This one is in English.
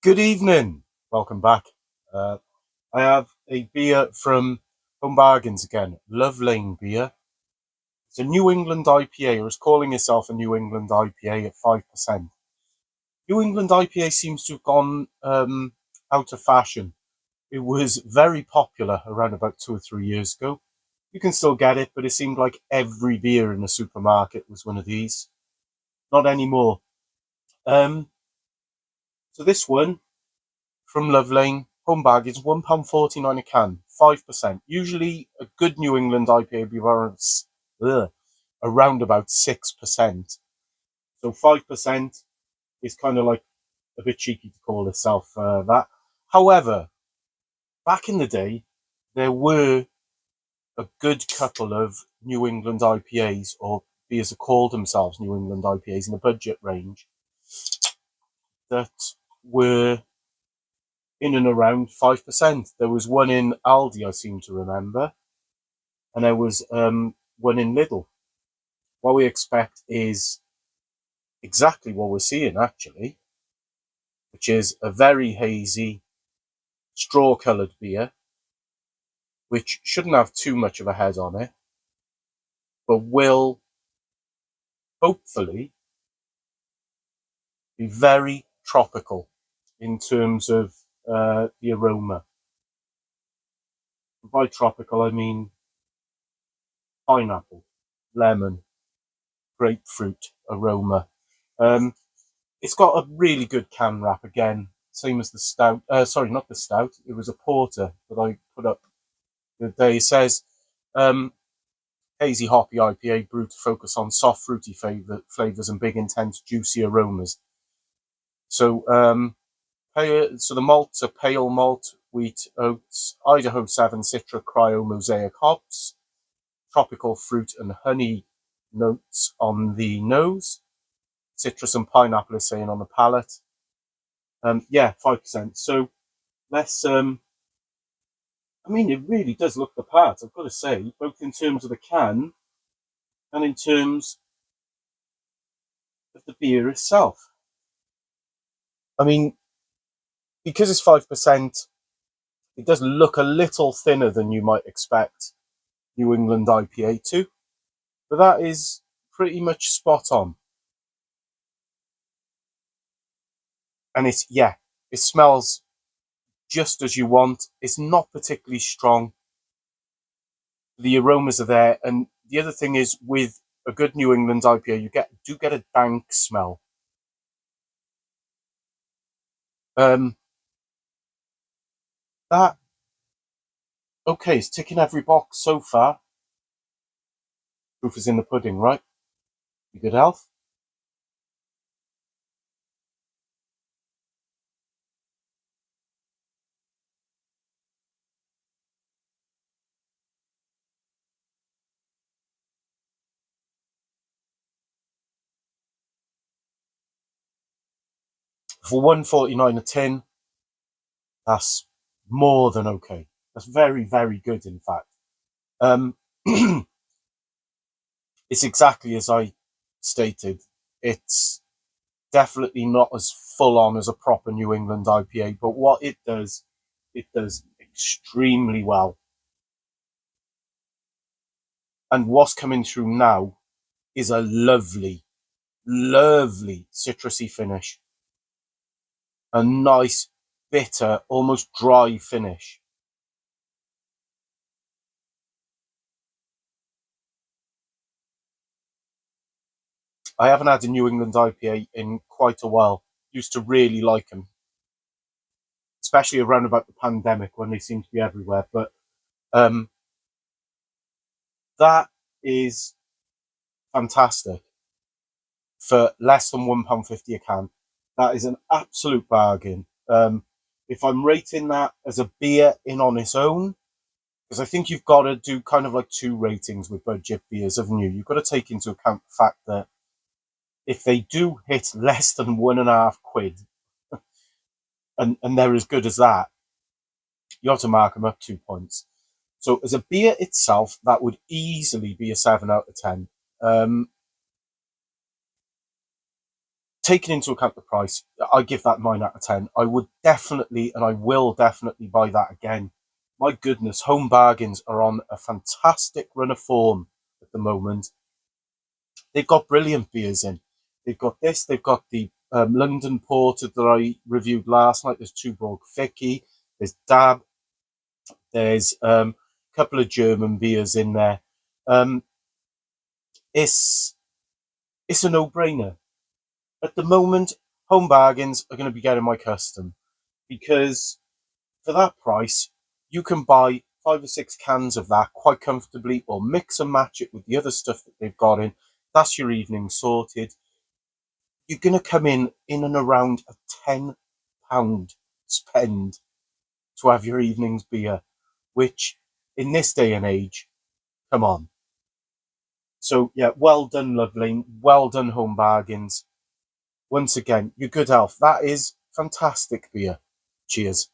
Good evening. Welcome back. Uh, I have a beer from Home Bargains again. Love Lane beer. It's a New England IPA, or it's calling itself a New England IPA at 5%. New England IPA seems to have gone out of fashion. It was very popular around about 2 or 3 years ago. You can still get it, but it seemed like every beer in the supermarket was one of these. Not anymore. Um, so this one from Love Lane, Home Bag is £1.49 a can, 5%. Usually a good New England IPA would be around about 6%. So 5% is kind of like a bit cheeky to call itself that. However, back in the day, there were a good couple of New England IPAs, or beers that called themselves New England IPAs in the budget range, that were in and around 5%. There was one in Aldi, I seem to remember, and there was one in Lidl. What we expect is exactly what we're seeing, actually, which is a very hazy, straw-coloured beer, which shouldn't have too much of a head on it, but will hopefully be very tropical in terms of the aroma. By tropical, I mean pineapple, lemon, grapefruit aroma. It's got a really good can wrap again, same as the stout. Sorry, not the stout. It was a porter that I put up the other day. It says hazy hoppy IPA brewed to focus on soft fruity flavors and big intense juicy aromas. So so the malts are pale malt, wheat, oats, Idaho 7 Citra Cryo Mosaic hops, tropical fruit and honey notes on the nose, citrus and pineapple is saying on the palate. 5%. So let's I mean, it really does look the part, I've got to say, both in terms of the can and in terms of the beer itself. I mean, because it's 5%, it does look a little thinner than you might expect New England IPA to, but that is pretty much spot on. And it smells just as you want. It's not particularly strong. The aromas are there, and the other thing is, with a good New England IPA, you get a dank smell. That okay, it's ticking every box so far. Proof is in the pudding, right? You good health? For £1.49 a tin, that's more than okay. That's very, very good, in fact. Um, it's exactly as I stated. It's definitely not as full on as a proper New England IPA, but what it does extremely well. And what's coming through now is a lovely, lovely citrusy finish. A nice, bitter, almost dry finish. I haven't had a New England IPA in quite a while. Used to really like them, especially around about the pandemic when they seem to be everywhere. But that is fantastic for less than £1.50 a can. That is an absolute bargain. If I'm rating that as a beer in on its own, because I think you've got to do kind of like two ratings with budget beers, haven't you? You've got to take into account the fact that if they do hit less than £1.50, and they're as good as that, you have to mark them up 2 points. So as a beer itself, that would easily be a 7 out of 10. taking into account the price, I give that 9 out of 10. I would definitely, and I will definitely buy that again. My goodness, Home Bargains are on a fantastic run of form at the moment. They've got brilliant beers in. They've got this, they've got the London Porter that I reviewed last night. There's Tuborg Ficky, there's Dab, there's a couple of German beers in there. It's a no-brainer. At the moment, Home Bargains are going to be getting my custom, because for that price, you can buy 5 or 6 cans of that quite comfortably, or mix and match it with the other stuff that they've got in. That's your evening sorted. You're going to come in and around a £10 spend to have your evening's beer, which in this day and age, come on. So yeah, well done, Lovelane. Well done, Home Bargains. Once again, your good health. That is fantastic beer. Cheers.